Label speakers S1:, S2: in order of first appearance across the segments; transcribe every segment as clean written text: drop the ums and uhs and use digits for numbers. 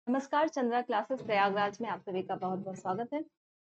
S1: नमस्कार, चंद्रा क्लासेस प्रयागराज में आप सभी का बहुत-बहुत स्वागत है।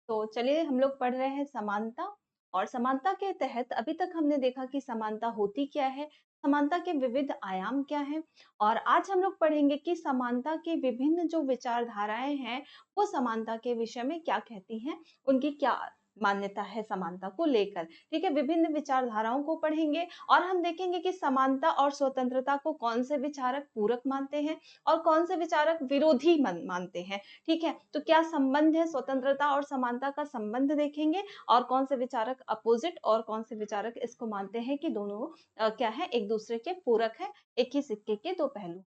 S1: तो चलिए हम लोग पढ़ रहे हैं समानता और समानता के तहत अभी तक हमने देखा कि समानता होती क्या है, समानता के विविध आयाम क्या हैं और आज हम लोग पढ़ेंगे कि समानता की विभिन्न जो विचारधाराएँ हैं, वो समानता के विषय में क्या कहती हैं, उनकी क्या मान्यता है समानता को लेकर। ठीक है, विभिन्न विचारधाराओं को पढ़ेंगे और हम देखेंगे कि समानता और स्वतंत्रता को कौन से विचारक पूरक मानते हैं और कौन से विचारक विरोधी मानते हैं। ठीक है, तो क्या संबंध है स्वतंत्रता और समानता का संबंध देखेंगे और कौन से विचारक अपोजिट और कौन से विचारक इसको मानते हैं कि दोनों क्या है एक दूसरे के पूरक है, एक ही सिक्के के दो पहलू।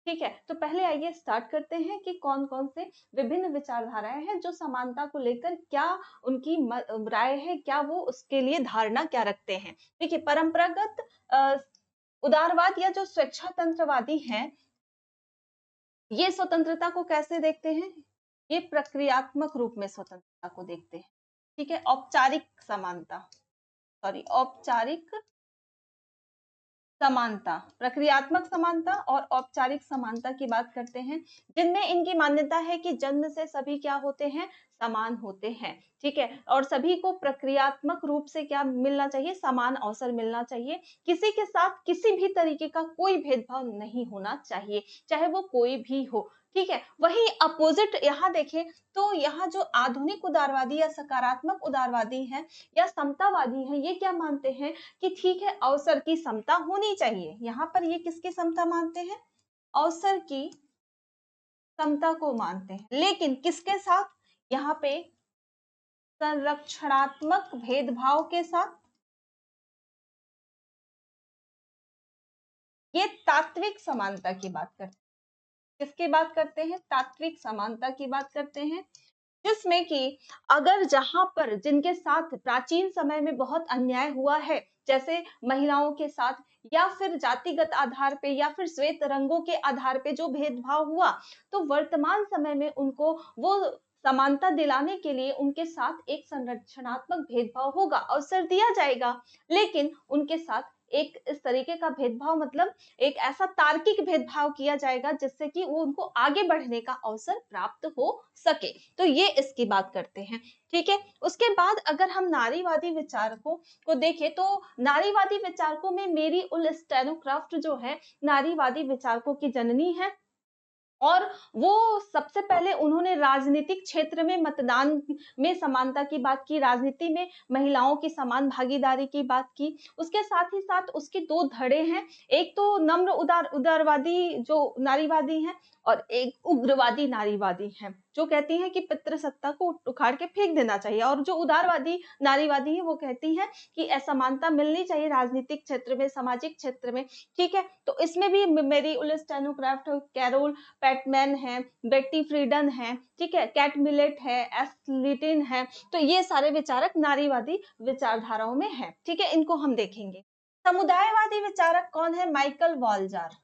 S1: ठीक है, तो पहले आइए स्टार्ट करते हैं कि कौन-कौन से विभिन्न विचारधाराएं हैं जो समानता को लेकर क्या उनकी राय है, क्या वो उसके लिए धारणा क्या रखते हैं। देखिए परंपरागत उदारवाद या जो स्वेच्छातंत्रवादी हैं, ये स्वतंत्रता को कैसे देखते हैं? ये प्रक्रियात्मक रूप में स्वतंत्रता को देखते हैं। ठीक है, औपचारिक समानता, सॉरी औपचारिक समानता, प्रक्रियात्मक समानता और औपचारिक समानता की बात करते हैं, जिनमें इनकी मान्यता है कि जन्म से सभी क्या होते हैं? समान होते हैं। ठीक है, और सभी को प्रक्रियात्मक रूप से क्या मिलना चाहिए? समान अवसर मिलना चाहिए। किसी के साथ किसी भी तरीके का कोई भेदभाव नहीं होना चाहिए, चाहे वो कोई भी हो। ठीक है, वही अपोजिट यहाँ देखें तो यहाँ जो आधुनिक उदारवादी या सकारात्मक उदारवादी हैं या समतावादी हैं, ये क्या मानते हैं कि ठीक है अवसर की समता होनी चाहिए। यहाँ पर ये किसकी समता मानते हैं? अवसर की समता को मानते हैं, लेकिन किसके साथ? यहाँ पे संरक्षणात्मक भेदभाव के साथ। ये तात्विक समानता की बात करते हैं। किसकी बात करते हैं? तात्विक समानता की बात करते हैं, जिसमें कि अगर जहां पर जिनके साथ प्राचीन समय में बहुत अन्याय हुआ है, जैसे महिलाओं के साथ या फिर जातिगत आधार पे या फिर श्वेत रंगों के आधार पे जो भेदभाव हुआ, तो वर्तमान समय में उनको वो समानता दिलाने के लिए उनके साथ एक संरक्षणात्मक भेदभाव होगा, अवसर दिया जाएगा, लेकिन उनके साथ एक इस तरीके का भेदभाव मतलब एक ऐसा तार्किक भेदभाव किया जाएगा जिससे कि वो उनको आगे बढ़ने का अवसर प्राप्त हो सके। तो ये इसकी बात करते हैं। ठीक है, उसके बाद अगर हम नारीवादी विचारकों को देखें तो नारीवादी विचारकों में मेरी उल जो है नारीवादी विचारकों की जननी है और वो सबसे पहले उन्होंने राजनीतिक क्षेत्र में मतदान में समानता की बात की, राजनीति में महिलाओं की समान भागीदारी की बात की। उसके साथ ही साथ उसके 2 धड़े हैं, एक तो नम्र उदारवादी जो नारीवादी हैं और एक उग्रवादी नारीवादी हैं, जो कहती हैं कि पितृसत्ता को उखाड़ के फेंक देना चाहिए और जो उदारवादी नारीवादी है वो कहती हैं कि असमानता मिलनी चाहिए राजनीतिक क्षेत्र में, सामाजिक क्षेत्र में। ठीक है, तो इसमें भी मेरी उलिस कैरोल पैटमैन है, बेट्टी फ्रीडन है, ठीक है, कैट मिलेट है, एस लिटिन है, तो ये सारे विचारक नारीवादी विचारधाराओं में हैं। ठीक है, इनको हम देखेंगे। समुदायवादी विचारक कौन है? माइकल वॉलजार।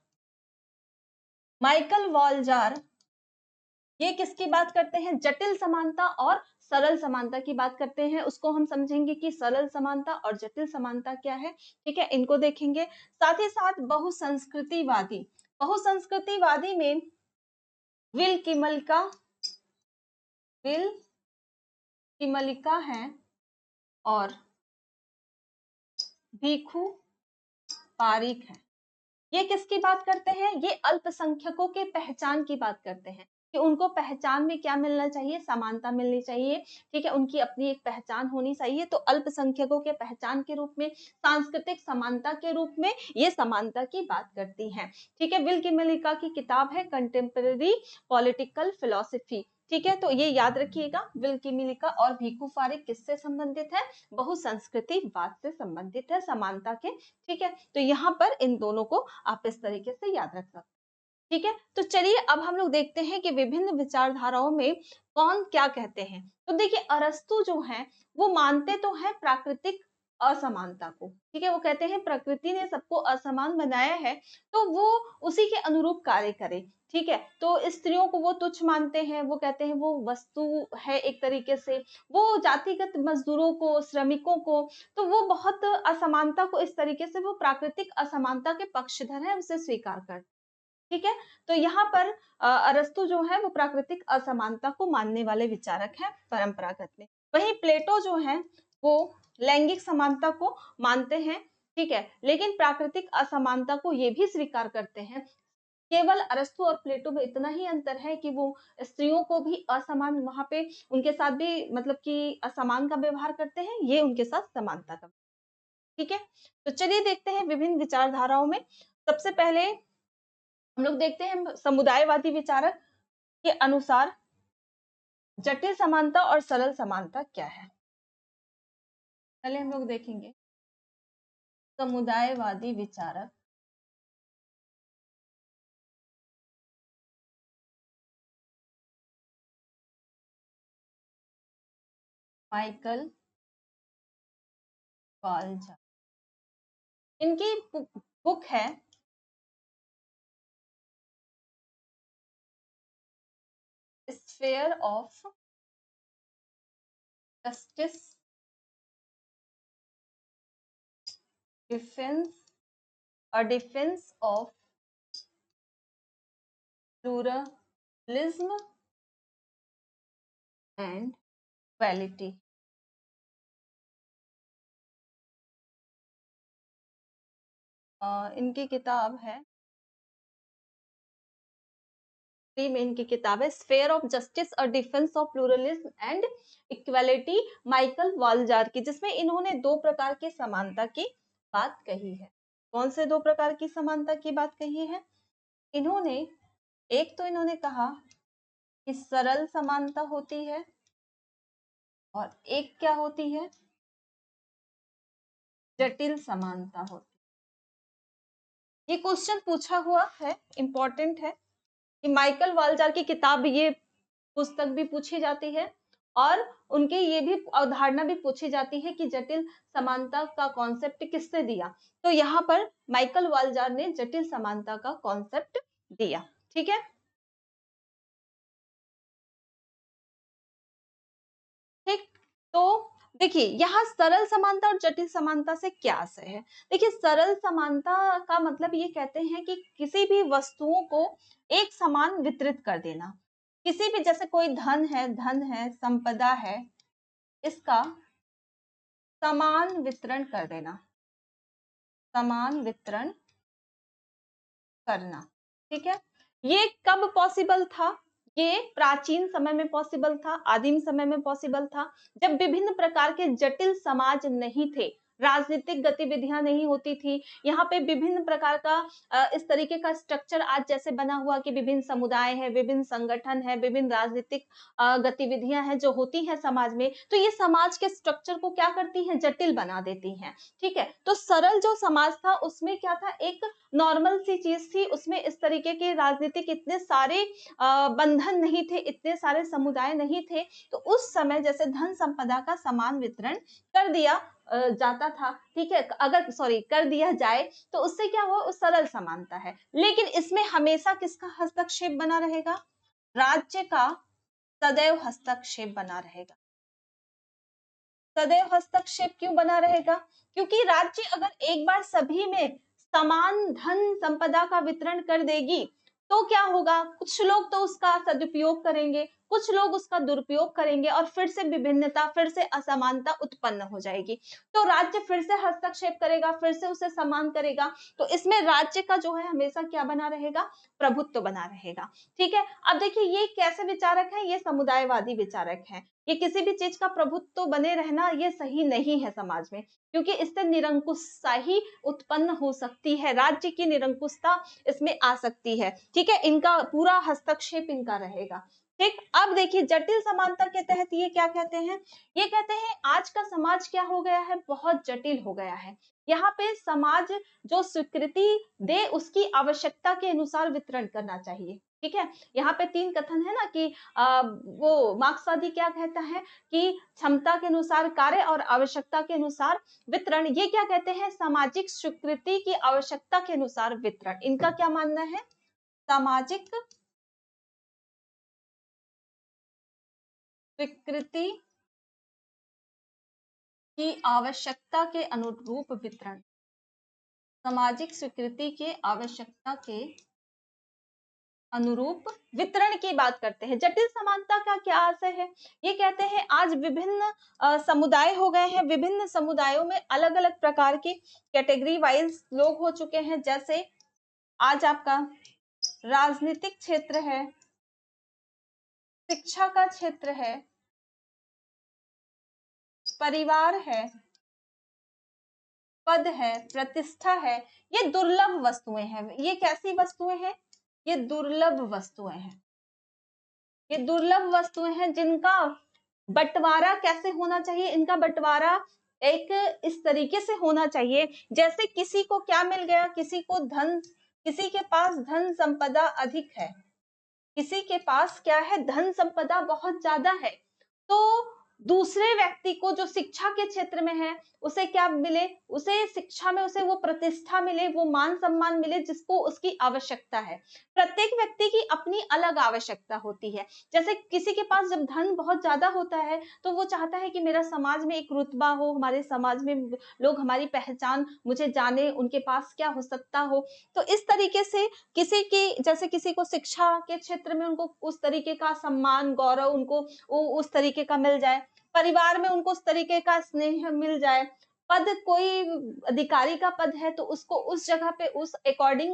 S1: माइकल वॉलजार ये किसकी बात करते हैं? जटिल समानता और सरल समानता की बात करते हैं। उसको हम समझेंगे कि सरल समानता और जटिल समानता क्या है। ठीक है, इनको देखेंगे। साथ ही साथ बहुसंस्कृतिवादी, बहुसंस्कृतिवादी में विल किमलका, विल किमलिका है और भीखू पारिक है। ये किसकी बात करते हैं? ये अल्पसंख्यकों के पहचान की बात करते हैं कि उनको पहचान में क्या मिलना चाहिए? समानता मिलनी चाहिए। ठीक है, उनकी अपनी एक पहचान होनी चाहिए, तो अल्पसंख्यकों के पहचान के रूप में, सांस्कृतिक समानता के रूप में ये समानता की बात करती हैं। ठीक है, विल किमलिका की किताब है कंटेम्पररी पॉलिटिकल फिलोसफी। ठीक है, तो ये याद रखिएगा, विल किमलिका और भीखू पारिक किससे संबंधित है? बहुसंस्कृतिवाद से संबंधित है, समानता के। ठीक है, तो यहाँ पर इन दोनों को आप इस तरीके से याद रख सकते हैं। ठीक है, तो चलिए अब हम लोग देखते हैं कि विभिन्न विचारधाराओं में कौन क्या कहते हैं। तो देखिए अरस्तु जो है वो मानते तो हैं प्राकृतिक असमानता को। ठीक है, वो कहते हैं प्रकृति ने सबको असमान बनाया है, तो वो उसी के अनुरूप कार्य करे। ठीक है, तो स्त्रियों को वो तुच्छ मानते हैं, वो कहते हैं वो वस्तु है एक तरीके से, वो जातिगत मजदूरों को, श्रमिकों को, तो वो बहुत असमानता को इस तरीके से वो प्राकृतिक असमानता के पक्षधर है, उसे स्वीकार कर। ठीक है। तो यहाँ पर अरस्तु जो है वो प्राकृतिक असमानता को मानने वाले विचारक हैं परंपरागत में। वहीं प्लेटो जो है वो लैंगिक समानता को मानते हैं, ठीक है, लेकिन प्राकृतिक असमानता को ये भी स्वीकार करते हैं। केवल अरस्तु और प्लेटो में इतना ही अंतर है कि वो स्त्रियों को भी असमान वहां पे उनके साथ भी मतलब कि असमान का व्यवहार करते हैं, ये उनके साथ समानता का। ठीक है, तो चलिए देखते हैं विभिन्न विचारधाराओं में। सबसे पहले हम लोग देखते हैं समुदायवादी विचारक के अनुसार जटिल समानता और सरल समानता क्या है। पहले हम लोग देखेंगे समुदायवादी विचारक माइकल वाल्जा। इनकी बुक है sphere of justice defence defence of pluralism and equality. इनकी किताब है में इनकी किताब है स्फेयर ऑफ जस्टिस और defence of pluralism and equality Michael Walzer की, जिसमें इन्होंने दो प्रकार की समानता की बात कही है। कौन से दो प्रकार की समानता की बात कही है इन्होंने? एक तो इन्होंने कहा कि सरल समानता होती है और एक क्या होती है, जटिल समानता होती है। ये क्वेश्चन पूछा हुआ है, इंपॉर्टेंट है कि माइकल वाल्जार की किताब ये पुस्तक भी पूछी जाती है और उनके ये भी अवधारणा भी पूछी जाती है कि जटिल समानता का कॉन्सेप्ट किसने दिया। तो यहाँ पर माइकल वाल्जार ने जटिल समानता का कॉन्सेप्ट दिया। ठीक है, ठीक। तो देखिए यहाँ सरल समानता और जटिल समानता से क्या आशय है। देखिए सरल समानता का मतलब ये कहते हैं कि किसी भी वस्तुओं को एक समान वितरित कर देना। किसी भी जैसे कोई धन है संपदा है, इसका समान वितरण कर देना, समान वितरण करना। ठीक है, ये कब पॉसिबल था? ये प्राचीन समय में पॉसिबल था, आदिम समय में पॉसिबल था, जब विभिन्न प्रकार के जटिल समाज नहीं थे, राजनीतिक गतिविधियां नहीं होती थी। यहाँ पे विभिन्न प्रकार का इस तरीके का स्ट्रक्चर आज जैसे बना हुआ कि विभिन्न समुदाय है, विभिन्न संगठन है, विभिन्न राजनीतिक गतिविधियां हैं जो होती हैं समाज में, तो ये समाज के स्ट्रक्चर को क्या करती हैं, जटिल बना देती हैं। ठीक है, तो सरल जो समाज था उसमें क्या था, एक नॉर्मल सी चीज थी, उसमें इस तरीके के राजनीतिक इतने सारे बंधन नहीं थे, इतने सारे समुदाय नहीं थे। तो उस समय जैसे धन संपदा का समान वितरण कर दिया जाता था, ठीक है, अगर सॉरी कर दिया जाए तो उससे क्या हुआ, उस सरल समानता है। लेकिन इसमें हमेशा किसका हस्तक्षेप बना रहेगा? राज्य का सदैव हस्तक्षेप बना रहेगा। सदैव हस्तक्षेप क्यों बना रहेगा? क्योंकि राज्य अगर एक बार सभी में समान धन संपदा का वितरण कर देगी तो क्या होगा, कुछ लोग तो उसका सदुपयोग करेंगे, कुछ लोग उसका दुरुपयोग करेंगे और फिर से विभिन्नता, फिर से असमानता उत्पन्न हो जाएगी। तो राज्य फिर से हस्तक्षेप करेगा, फिर से उसे समान करेगा। तो इसमें राज्य का जो है हमेशा क्या बना रहेगा, प्रभुत्व बना रहेगा। ठीक है, अब देखिए ये कैसे विचारक है, ये समुदायवादी विचारक है। ये किसी भी चीज का प्रभुत्व बने रहना ये सही नहीं है समाज में, क्योंकि इससे निरंकुशता ही उत्पन्न हो सकती है, राज्य की निरंकुशता इसमें आ सकती है। ठीक है, इनका पूरा हस्तक्षेप इनका रहेगा। ठीक, अब देखिए जटिल समानता के तहत ये क्या कहते हैं, ये कहते हैं आज का समाज क्या हो गया है, बहुत जटिल हो गया है। यहाँ पे समाज जो स्वीकृति दे उसकी आवश्यकता के अनुसार वितरण करना चाहिए। ठीक है, यहाँ पे तीन कथन है ना कि वो मार्क्सवादी क्या कहता है कि क्षमता के अनुसार कार्य और आवश्यकता के अनुसार वितरण। ये क्या कहते हैं, सामाजिक स्वीकृति की आवश्यकता के अनुसार वितरण। इनका क्या मानना है, सामाजिक स्वीकृति की आवश्यकता के अनुरूप वितरण, सामाजिक स्वीकृति के आवश्यकता के अनुरूप वितरण की बात करते हैं। जटिल समानता का क्या आशय है? ये कहते हैं आज विभिन्न समुदाय हो गए हैं, विभिन्न समुदायों में अलग अलग प्रकार की कैटेगरी वाइज लोग हो चुके हैं। जैसे आज आपका राजनीतिक क्षेत्र है, शिक्षा का क्षेत्र है, परिवार है, पद है, प्रतिष्ठा है, ये दुर्लभ वस्तुएं हैं। ये कैसी वस्तुएं हैं? ये दुर्लभ वस्तुएं हैं। ये दुर्लभ वस्तुएं हैं जिनका बंटवारा कैसे होना चाहिए? इनका बंटवारा एक इस तरीके से होना चाहिए जैसे किसी को क्या मिल गया, किसी को धन, किसी के पास धन संपदा अधिक है, किसी के पास क्या है, धन संपदा बहुत ज्यादा है, तो दूसरे व्यक्ति को जो शिक्षा के क्षेत्र में है उसे क्या मिले? उसे शिक्षा में उसे वो प्रतिष्ठा मिले, वो मान सम्मान मिले जिसको उसकी आवश्यकता है। प्रत्येक व्यक्ति की अपनी अलग आवश्यकता होती है। जैसे किसी के पास जब धन बहुत ज्यादा होता है तो वो चाहता है कि मेरा समाज में एक रुतबा हो, हमारे समाज में लोग हमारी पहचान मुझे जाने, उनके पास क्या हो सकता हो। तो इस तरीके से किसी की, जैसे किसी को शिक्षा के क्षेत्र में उनको उस तरीके का सम्मान गौरव उनको उस तरीके का मिल जाए, परिवार में उनको उस तरीके का स्नेह मिल जाए, पद कोई अधिकारी का पद है तो उसको उस जगह पे उस अकॉर्डिंग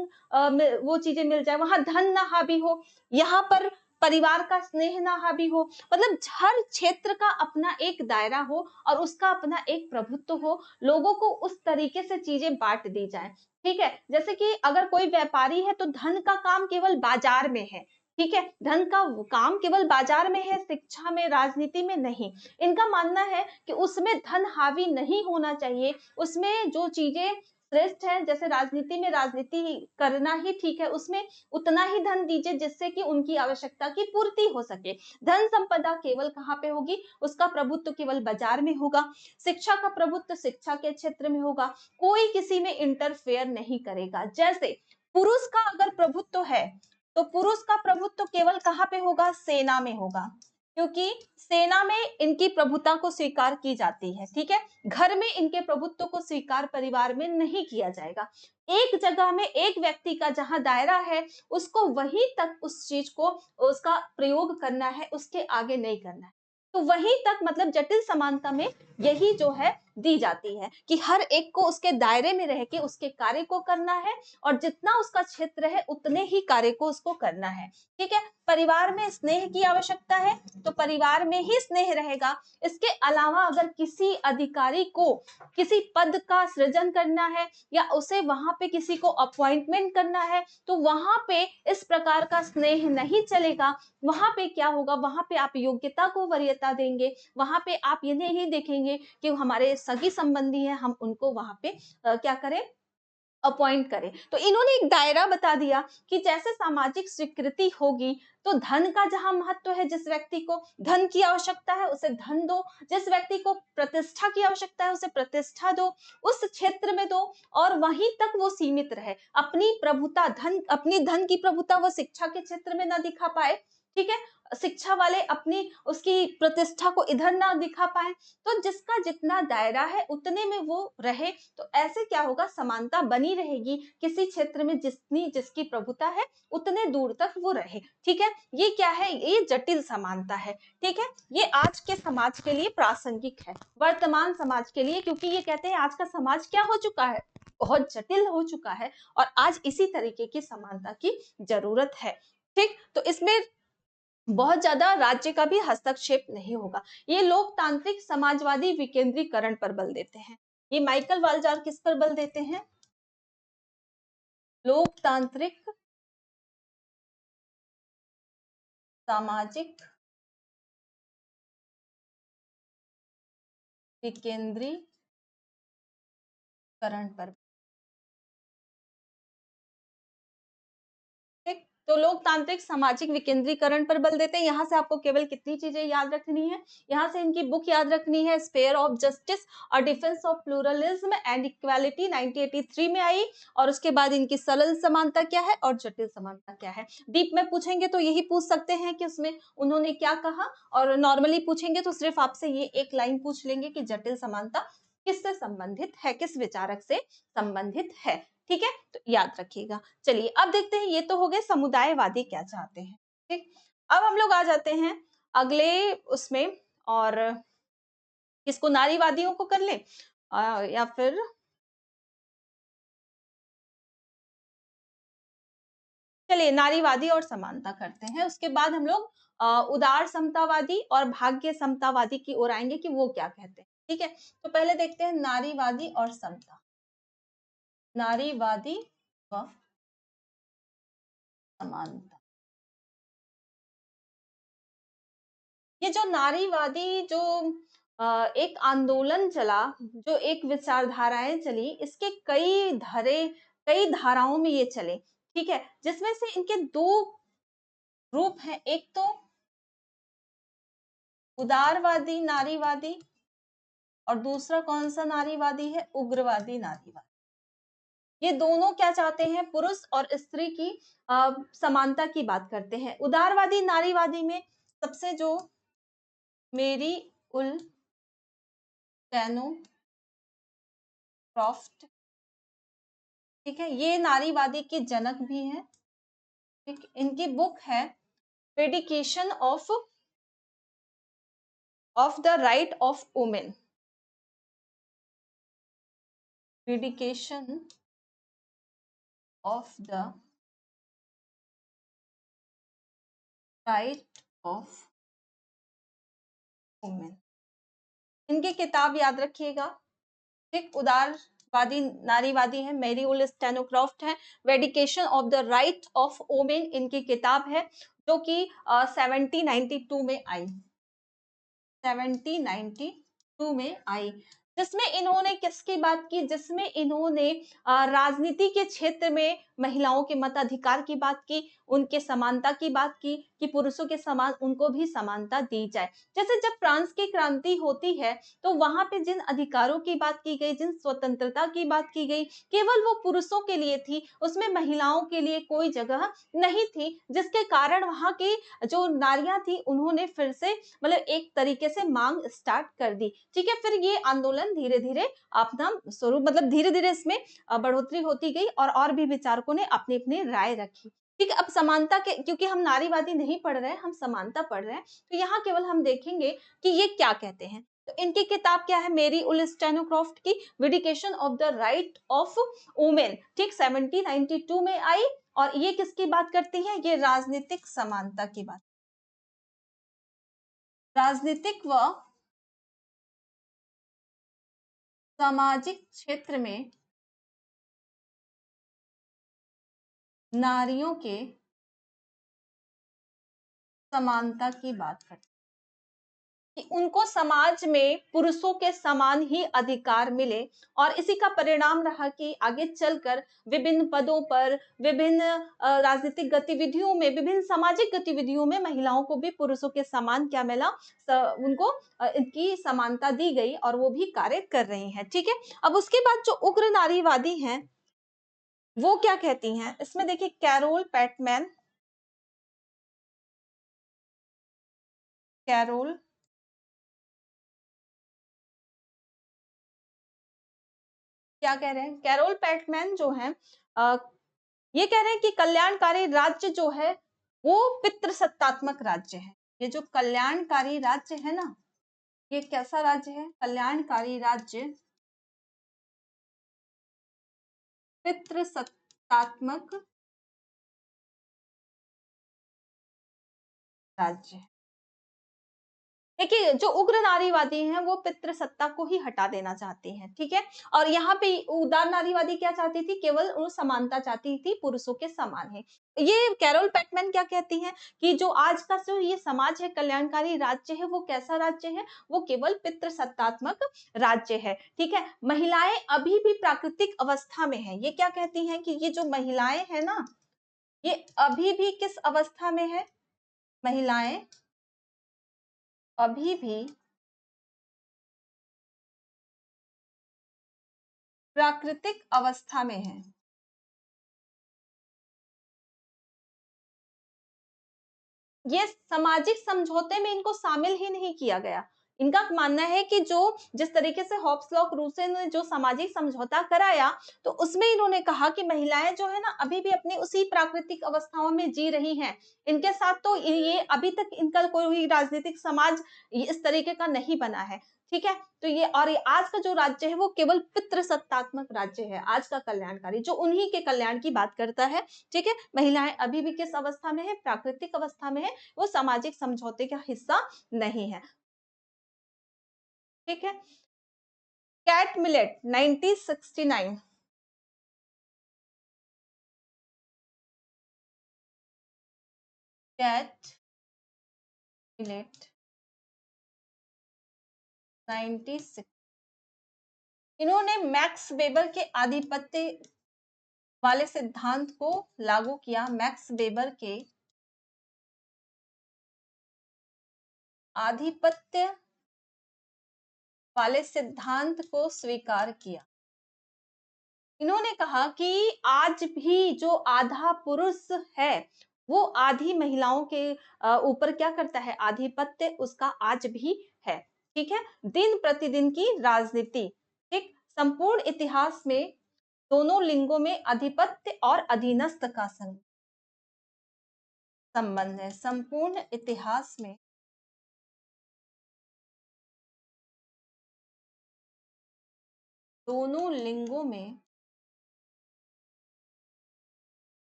S1: वो चीजें मिल जाए, वहां धन ना हावी हो, यहाँ पर परिवार का स्नेह ना हावी हो। मतलब हर क्षेत्र का अपना एक दायरा हो और उसका अपना एक प्रभुत्व हो, लोगों को उस तरीके से चीजें बांट दी जाए। ठीक है, जैसे कि अगर कोई व्यापारी है तो धन का काम केवल बाजार में है। ठीक है, धन का काम केवल बाजार में है, शिक्षा में, राजनीति में नहीं। इनका मानना है कि उसमें धन हावी नहीं होना चाहिए, उसमें जो चीजें श्रेष्ठ है, जैसे राजनीति में राजनीति करना ही ठीक है, उसमें उतना ही धन दीजिए जिससे कि उनकी आवश्यकता की पूर्ति हो सके। धन संपदा केवल कहाँ पे होगी? उसका प्रभुत्व केवल बाजार में होगा। शिक्षा का प्रभुत्व शिक्षा के क्षेत्र में होगा, कोई किसी में इंटरफेयर नहीं करेगा। जैसे पुरुष का अगर प्रभुत्व है तो पुरुष का प्रभुत्व केवल कहाँ पे होगा? सेना में होगा, क्योंकि सेना में इनकी प्रभुता को स्वीकार की जाती है। ठीक है, घर में इनके प्रभुत्व को स्वीकार परिवार में नहीं किया जाएगा। एक जगह में एक व्यक्ति का जहां दायरा है उसको वहीं तक उस चीज को उसका प्रयोग करना है, उसके आगे नहीं करना है। तो वहीं तक, मतलब जटिल समानता में यही जो है दी जाती है कि हर एक को उसके दायरे में रह के उसके कार्य को करना है और जितना उसका क्षेत्र है उतने ही कार्य को उसको करना है। ठीक है, परिवार में स्नेह की आवश्यकता है तो परिवार में ही स्नेह रहेगा। इसके अलावा अगर किसी अधिकारी को किसी पद का सृजन करना है या उसे वहां पे किसी को अपॉइंटमेंट करना है तो वहां पे इस प्रकार का स्नेह नहीं चलेगा। वहां पे क्या होगा? वहां पे आप योग्यता को वरीयता देंगे, वहां पे आप ये नहीं देखेंगे कि हमारे सगी संबंधी है, हम उनको वहां पे क्या करें? अपॉइंट करें। तो इन्होंने एक दायरा बता दिया कि जैसे सामाजिक स्वीकृति होगी तो धन का जहां महत्व है, जिस व्यक्ति को धन की आवश्यकता है उसे धन दो, जिस व्यक्ति को प्रतिष्ठा की आवश्यकता है उसे प्रतिष्ठा दो, उस क्षेत्र में दो और वहीं तक वो सीमित रहे। अपनी प्रभुता, धन, अपनी धन की प्रभुता वो शिक्षा के क्षेत्र में ना दिखा पाए। ठीक है, शिक्षा वाले अपनी उसकी प्रतिष्ठा को इधर ना दिखा पाए। तो जिसका जितना दायरा है उतने में वो रहे, तो ऐसे क्या होगा? समानता बनी रहेगी। किसी क्षेत्र में जितनी जिसकी प्रभुता है उतने दूर तक वो रहे। ठीक है, ये क्या है? ये जटिल समानता है। ठीक है, ये आज के समाज के लिए प्रासंगिक है, वर्तमान समाज के लिए, क्योंकि ये कहते हैं आज का समाज क्या हो चुका है? बहुत जटिल हो चुका है और आज इसी तरीके की समानता की जरूरत है। ठीक, तो इसमें बहुत ज्यादा राज्य का भी हस्तक्षेप नहीं होगा। ये लोकतांत्रिक समाजवादी विकेंद्रीकरण पर बल देते हैं। ये माइकल वालजार किस पर बल देते हैं? लोकतांत्रिक सामाजिक विकेंद्रीकरण पर। ठीक, तो लोकतांत्रिक सामाजिक विकेंद्रीकरण पर बल देते हैं। यहां से आपको केवल कितनी चीजें याद रखनी है? यहां से इनकी बुक याद रखनी है, स्पेयर ऑफ जस्टिस और defence of pluralism and equality, 1983 में आई। और उसके बाद इनकी सरल समानता क्या है और जटिल समानता क्या है। डीप में पूछेंगे तो यही पूछ सकते हैं कि उसमें उन्होंने क्या कहा, और नॉर्मली पूछेंगे तो सिर्फ आपसे ये एक लाइन पूछ लेंगे कि जटिल समानता किससे संबंधित है, किस विचारक से संबंधित है। ठीक है, तो याद रखिएगा। चलिए अब देखते हैं, ये तो हो गए समुदायवादी क्या चाहते हैं। ठीक, अब हम लोग आ जाते हैं अगले उसमें, और किसको, नारीवादियों को कर ले या फिर चलिए नारीवादी और समानता करते हैं। उसके बाद हम लोग उदार समतावादी और भाग्य समतावादी की ओर आएंगे कि वो क्या कहते हैं। ठीक है, तो पहले देखते हैं नारीवादी और समता। नारीवादी व समानता, ये जो नारीवादी जो एक आंदोलन चला, जो एक विचारधाराएं चली, इसके कई धारे, कई धाराओं में ये चले। ठीक है, जिसमें से इनके दो रूप हैं, एक तो उदारवादी नारीवादी, और दूसरा कौन सा नारीवादी है, उग्रवादी नारीवादी। ये दोनों क्या चाहते हैं, पुरुष और स्त्री की समानता की बात करते हैं। उदारवादी नारीवादी में सबसे जो मेरी उल क्रॉफ्ट, ठीक है, ये नारीवादी की जनक भी है। ठीक, इनकी बुक है vindication of the right of women, vindication of the right of women. इनकी किताब याद रखिएगा। ठीक, उदारवादी नारीवादी है, मेरी उल स्टेनोक्रॉफ्ट है, vindication of the right of women इनकी किताब है, जो कि 1792 में आई, 1792 में आई, जिसमें इन्होंने किसकी बात की, जिसमें इन्होंने राजनीति के क्षेत्र में महिलाओं के मताधिकार की बात की, उनके समानता की बात की, कि पुरुषों के समान उनको भी समानता दी जाए। जैसे जब फ्रांस की क्रांति होती है, तो वहां पे जिन अधिकारों की बात की गई, जिन स्वतंत्रता की बात की गई, केवल वो पुरुषों के लिए थी, उसमें महिलाओं के लिए कोई जगह नहीं थी, जिसके कारण वहां की जो नारियां थी, उन्होंने फिर से मतलब एक तरीके से मांग स्टार्ट कर दी। ठीक है, फिर ये आंदोलन धीरे धीरे अपना स्वरूप, मतलब धीरे धीरे इसमें बढ़ोतरी होती गई, और भी विचारकों ने अपनी अपनी राय रखी। ठीक है, अब समानता के, क्योंकि हम नारीवादी नहीं पढ़ रहे हैं, हम समानता पढ़ रहे हैं, तो यहाँ केवल हम देखेंगे कि ये क्या कहते हैं। तो इनकी किताब क्या है, मेरी उल स्टेनोक्रॉफ्ट की vindication of the right of women, ठीक, 1792 में आई। और ये किसकी बात करती है, ये राजनीतिक समानता की बात, राजनीतिक व सामाजिक क्षेत्र में नारियों के समानता की बात करते हैं, कि उनको समाज में पुरुषों के समान ही अधिकार मिले, और इसी का परिणाम रहा कि आगे चलकर विभिन्न पदों पर, विभिन्न राजनीतिक गतिविधियों में, विभिन्न सामाजिक गतिविधियों में महिलाओं को भी पुरुषों के समान क्या मिला, उनको इनकी समानता दी गई, और वो भी कार्य कर रही हैं। ठीक है, अब उसके बाद जो उग्र नारीवादी हैं, वो क्या कहती हैं, इसमें देखिए कैरोल पैटमैन, कैरोल क्या कह रहे हैं, कैरोल पैटमैन जो है ये कह रहे हैं कि कल्याणकारी राज्य जो है वो पितृसत्तात्मक राज्य है। ये जो कल्याणकारी राज्य है ना, ये कैसा राज्य है, कल्याणकारी राज्य पितृसत्तात्मक राज्य है। देखिए जो उग्र नारीवादी हैं वो पितृसत्ता को ही हटा देना चाहती हैं। ठीक है, और यहाँ पे उदार नारीवादी क्या चाहती थी, केवल वो समानता चाहती थी, पुरुषों के समान है। ये कैरोल पैटमैन क्या कहती हैं कि जो आज का जो ये समाज है, कल्याणकारी राज्य है, वो कैसा राज्य है, वो केवल पितृसत्तात्मक राज्य है। ठीक है, महिलाएं अभी भी प्राकृतिक अवस्था में है। ये क्या कहती हैं कि ये जो महिलाएं है ना, ये अभी भी किस अवस्था में है, महिलाएं अभी भी प्राकृतिक अवस्था में है। ये सामाजिक समझौते में इनको शामिल ही नहीं किया गया। इनका मानना है कि जो जिस तरीके से हॉब्स लॉ रूसे ने जो सामाजिक समझौता कराया, तो उसमें इन्होंने कहा कि महिलाएं जो है ना अभी भी अपनी उसी प्राकृतिक अवस्थाओं में जी रही हैं। इनके साथ तो ये अभी तक इनका कोई राजनीतिक समाज इस तरीके का नहीं बना है। ठीक है, तो ये और ये आज का जो राज्य है वो केवल पितृसत्तात्मक राज्य है, आज का कल्याणकारी जो उन्हीं के कल्याण की बात करता है। ठीक है, महिलाएं अभी भी किस अवस्था में है, प्राकृतिक अवस्था में है, वो सामाजिक समझौते का हिस्सा नहीं है। ठीक है, कैट मिलेट 1969। कैट मिलेट 96, इन्होंने मैक्स वेबर के आधिपत्य वाले सिद्धांत को लागू किया। मैक्स वेबर के आधिपत्य वाले सिद्धांत को स्वीकार किया। इन्होंने कहा कि आज भी जो आधा पुरुष है वो आधी महिलाओं के ऊपर क्या करता है, आधिपत्य उसका आज भी है। ठीक है, दिन प्रतिदिन की राजनीति। ठीक, संपूर्ण इतिहास में दोनों लिंगों में आधिपत्य और अधीनस्थ का संबंध है। संपूर्ण इतिहास में दोनों लिंगों में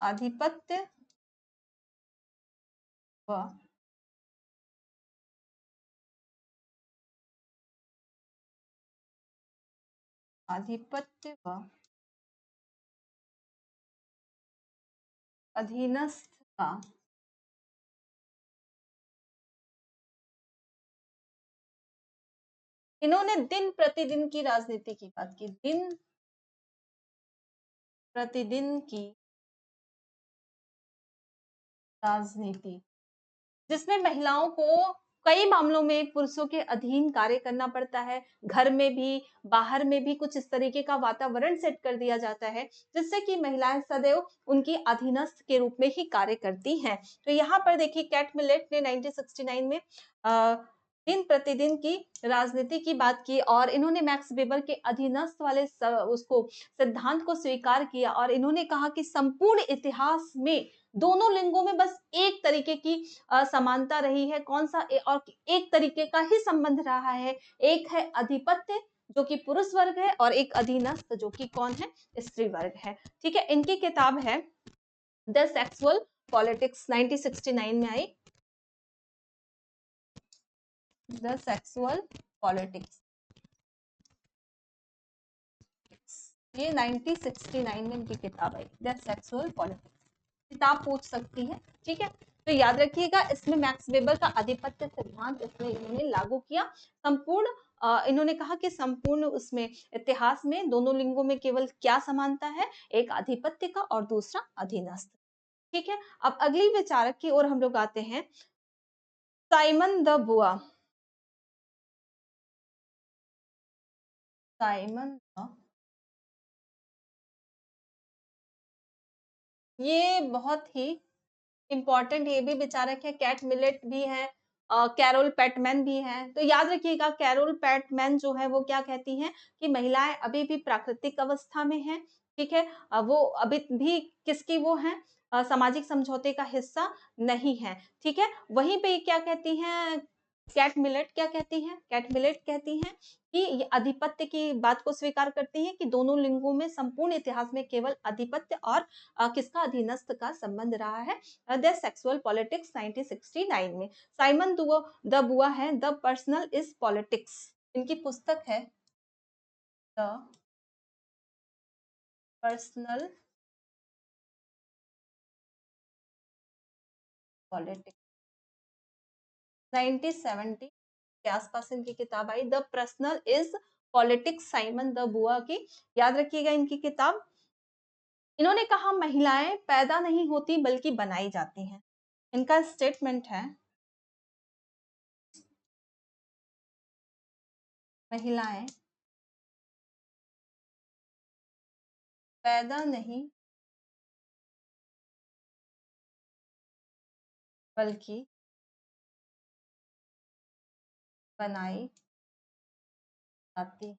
S1: आधिपत्य व आधिपत्य व अधीनस्थ का इन्होंने दिन प्रतिदिन की राजनीति की बात की। दिन प्रतिदिन की राजनीति जिसमें महिलाओं को कई मामलों में पुरुषों के अधीन कार्य करना पड़ता है, घर में भी बाहर में भी कुछ इस तरीके का वातावरण सेट कर दिया जाता है जिससे कि महिलाएं सदैव उनकी अधीनस्थ के रूप में ही कार्य करती हैं। तो यहाँ पर देखिए कैट मिलेट ने 1969 में दिन प्रतिदिन की राजनीति की बात की और इन्होंने मैक्स वेबर के अधीनस्थ वाले उसको सिद्धांत को स्वीकार किया और इन्होंने कहा कि संपूर्ण इतिहास में दोनों लिंगों में बस एक तरीके की समानता रही है। कौन सा और एक तरीके का ही संबंध रहा है, एक है अधिपत्य जो कि पुरुष वर्ग है और एक अधीनस्थ जो कि कौन है, स्त्री वर्ग है। ठीक है, इनकी किताब है द सेक्सुअल पॉलिटिक्स 1969 में आई। द सेक्सुअल पॉलिटिक्स ये 1969 में इनकी किताब आई द सेक्सुअल पॉलिटिक्स। किताब पूछ सकती है। ठीक है, तो याद रखिएगा इसमें मैक्स वेबर का आधिपत्य सिद्धांत इसमें इन्होंने लागू किया। संपूर्ण इन्होंने कहा कि संपूर्ण उसमें इतिहास में दोनों लिंगों में केवल क्या समानता है, एक आधिपत्य का और दूसरा अधीनस्थ। ठीक है, अब अगली विचारक की ओर हम लोग आते हैं, साइमन द बुआ। साइमन द, ये बहुत ही इंपॉर्टेंट ये भी विचारक है, कैट मिलेट भी है, कैरोल पैटमैन भी है। तो याद रखिएगा कैरोल पैटमैन जो है वो क्या कहती हैं कि महिलाएं अभी भी प्राकृतिक अवस्था में हैं। ठीक है, वो अभी भी किसकी वो हैं, सामाजिक समझौते का हिस्सा नहीं है। ठीक है, वहीं पे क्या कहती हैं कैट मिलेट, क्या कहती हैं, कैट मिलेट कहती हैं कि ये आधिपत्य की बात को स्वीकार करती हैं कि दोनों लिंगों में संपूर्ण इतिहास में केवल आधिपत्य और किसका, अधीनस्थ का संबंध रहा है। द सेक्सुअल पॉलिटिक्स 1969 में। साइमन द बुआ है द पर्सनल इज पॉलिटिक्स, इनकी पुस्तक है द पर्सनल पॉलिटिक्स 1970 के आसपास इनकी किताब आई the personal is politics, Simone de Beauvoir की। याद रखिएगा इनकी किताब। इन्होंने कहा महिलाएं पैदा नहीं होती बल्कि बनाई जाती हैं। इनका स्टेटमेंट है महिलाएं पैदा नहीं बल्कि बनाई जाती।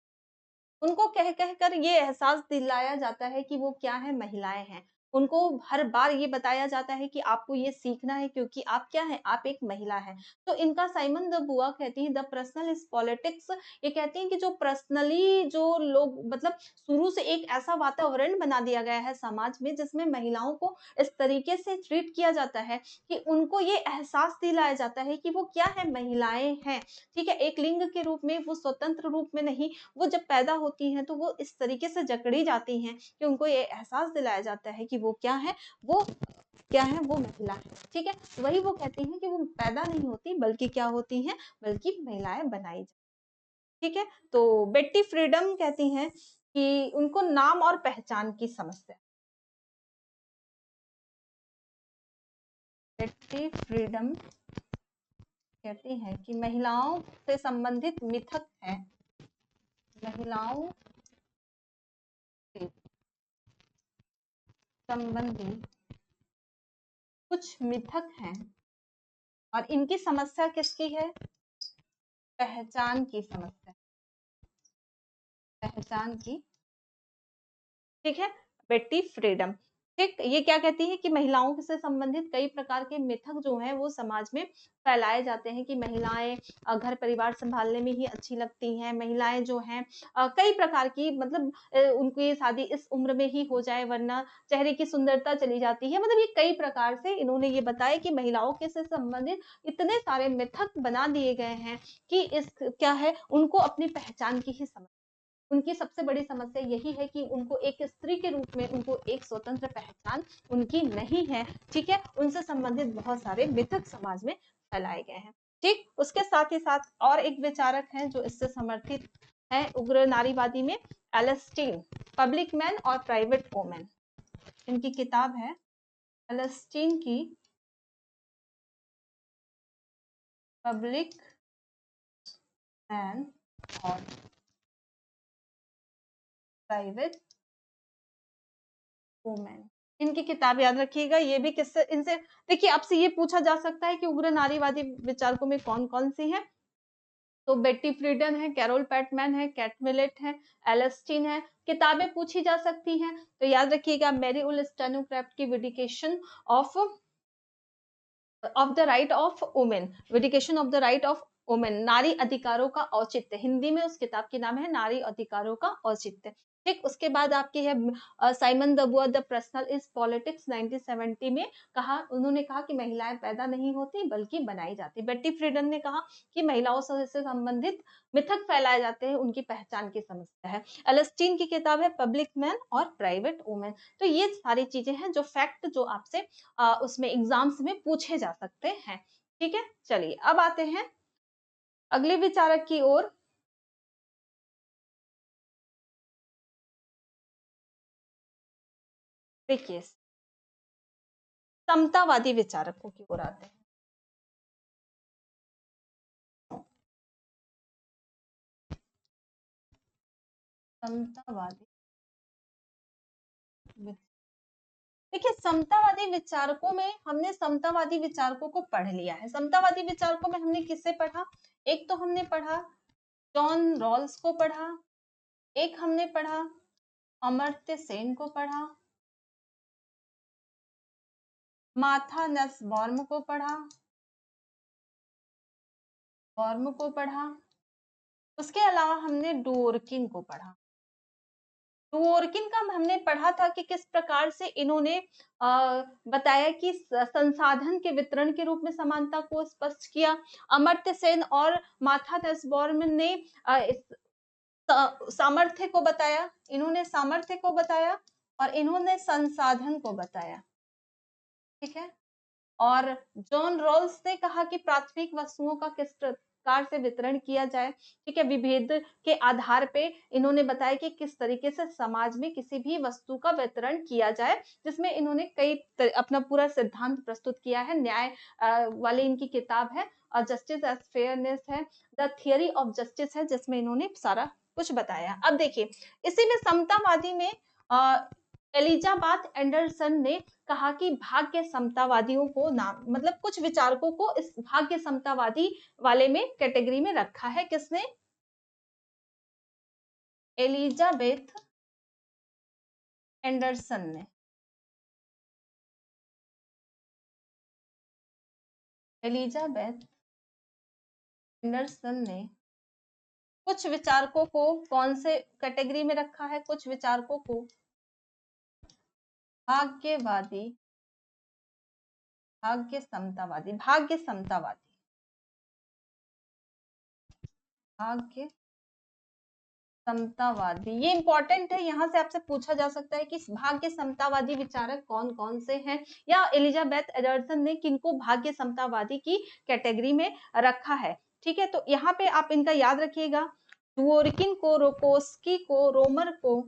S1: उनको कह कह कर ये एहसास दिलाया जाता है कि वो क्या है, महिलाएं हैं। उनको हर बार ये बताया जाता है कि आपको ये सीखना है क्योंकि आप क्या है, आप एक महिला है। तो इनका साइमन द बुआ कहती है द पर्सनल इज पॉलिटिक्स। ये कहती हैं कि जो पर्सनली जो लोग मतलब शुरू से एक ऐसा वातावरण बना दिया गया है समाज में जिसमें महिलाओं को इस तरीके से ट्रीट किया जाता है कि उनको ये एहसास दिलाया जाता है कि वो क्या है, महिलाएं हैं। ठीक है, एक लिंग के रूप में, वो स्वतंत्र रूप में नहीं, वो जब पैदा होती हैं तो वो इस तरीके से जकड़ी जाती हैं कि उनको ये एहसास दिलाया जाता है कि वो क्या है, वो क्या है, वो महिला है। ठीक है, वही वो कहती हैं कि वो पैदा नहीं होती बल्कि क्या होती हैं, बल्कि महिलाएं बनाई जाती। ठीक है, तो बेट्टी फ्रीडम कहती हैं कि उनको नाम और पहचान की समस्या। बेट्टी फ्रीडम कहती हैं कि महिलाओं से संबंधित मिथक है, महिलाओं से संबंधित कुछ मिथक हैं और इनकी समस्या किसकी है, पहचान की समस्या, पहचान की। ठीक है, बेट्टी फ्रीडम। ठीक, ये क्या कहती है कि महिलाओं से संबंधित कई प्रकार के मिथक जो हैं वो समाज में फैलाए जाते हैं कि महिलाएं घर परिवार संभालने में ही अच्छी लगती हैं, महिलाएं जो हैं कई प्रकार की मतलब उनकी शादी इस उम्र में ही हो जाए वरना चेहरे की सुंदरता चली जाती है। मतलब ये कई प्रकार से इन्होंने ये बताया कि महिलाओं के से संबंधित इतने सारे मिथक बना दिए गए हैं कि इस क्या है, उनको अपनी पहचान की ही समझ, उनकी सबसे बड़ी समस्या यही है कि उनको एक स्त्री के रूप में उनको एक स्वतंत्र पहचान उनकी नहीं है। ठीक है, उनसे संबंधित बहुत सारे मिथक समाज में फैलाए गए हैं। ठीक, उसके साथ ही साथ और एक विचारक हैं जो इससे समर्थित है उग्र नारीवादी में, एलेस्टीन, पब्लिक मैन और प्राइवेट वोमेन। इनकी किताब है एलेस्टीन की पब्लिक मैन और प्राइवेट वुमेन। इनकी किताब याद रखिएगा। ये भी किससे, इनसे देखिए आपसे ये पूछा जा सकता है कि उग्र नारीवादी विचारकों में कौन कौन सी है। तो बेट्टी फ्रीडन है, कैरोल पैटमैन है, कैट मिलेट है, एलेस्टीन है। किताबें पूछी जा सकती हैं तो याद रखिएगा मैरी वोllस्tonecraft की vindication of the right of women, vindication of the right of women, नारी अधिकारों का औचित्य, हिंदी में उस किताब के नाम है नारी अधिकारों का औचित्य। ठीक, उसके बाद आपकी है साइमन द बुआ द पर्सनल इज पॉलिटिक्स 1970 में। कहा, उन्होंने कहा कि महिलाएं पैदा नहीं होती बल्कि बनाई जाती। बेट्टी फ्रीडन ने कहा कि महिलाओं से संबंधित मिथक फैलाए जाते हैं, उनकी पहचान की समस्या है। एलेस्टीन की किताब है पब्लिक मैन और प्राइवेट वुमेन। तो ये सारी चीजें हैं जो फैक्ट जो आपसे उसमें एग्जाम्स में पूछे जा सकते हैं। ठीक है, चलिए अब आते हैं अगले विचारक की ओर। देखिए, समतावादी विचारकों की ओर आते हैं। समतावादी, देखिए समतावादी विचारकों में हमने समतावादी विचारकों को पढ़ लिया है। समतावादी विचारकों में हमने किससे पढ़ा, एक तो हमने पढ़ा जॉन रॉल्स को पढ़ा, एक हमने पढ़ा अमर्त्य सेन को पढ़ा, माथा नसबॉर्म को पढ़ा, बॉर्म को पढ़ा। उसके अलावा हमने डोरकिन को पढ़ा। डोरकिन का हमने पढ़ा था कि किस प्रकार से इन्होंने बताया कि संसाधन के वितरण के रूप में समानता को स्पष्ट किया। अमर्त्य सेन और माथा नसबॉर्म ने सामर्थ्य को बताया, इन्होंने सामर्थ्य को बताया और इन्होंने संसाधन को बताया। ठीक है, और जॉन रॉल्स ने कहा कि प्राथमिक वस्तुओं का किस प्रकार से वितरण किया जाए। ठीक है, विभेद के आधार पे इन्होंने बताया कि किस तरीके से समाज में किसी भी वस्तु का वितरण किया जाए, जिसमें इन्होंने कई अपना पूरा सिद्धांत प्रस्तुत किया है। न्याय वाली इनकी किताब है और जस्टिस एज फेयरनेस है, द थियरी ऑफ जस्टिस है, जिसमें इन्होंने सारा कुछ बताया। अब देखिए इसी में समतावादी में एलिजाबेथ एंडरसन ने कहा कि भाग्य समतावादियों को नाम मतलब कुछ विचारकों को इस भाग्य समतावादी वाले में कैटेगरी में रखा है। किसने? एलिजाबेथ एंडरसन ने। एलिजाबेथ एंडरसन ने कुछ विचारकों को कौन से कैटेगरी में रखा है? कुछ विचारकों को भाग्यवादी, भाग्य समतावादी, भाग्य समतावादी, भाग्य समतावादी। ये इंपॉर्टेंट है, यहां से आपसे पूछा जा सकता है कि भाग्य समतावादी विचारक कौन कौन से हैं, या एलिजाबेथ एंडरसन ने किनको भाग्य समतावादी की कैटेगरी में रखा है। ठीक है, तो यहाँ पे आप इनका याद रखिएगा, डुओर्किन को, रोकोस्की को, रोमर को,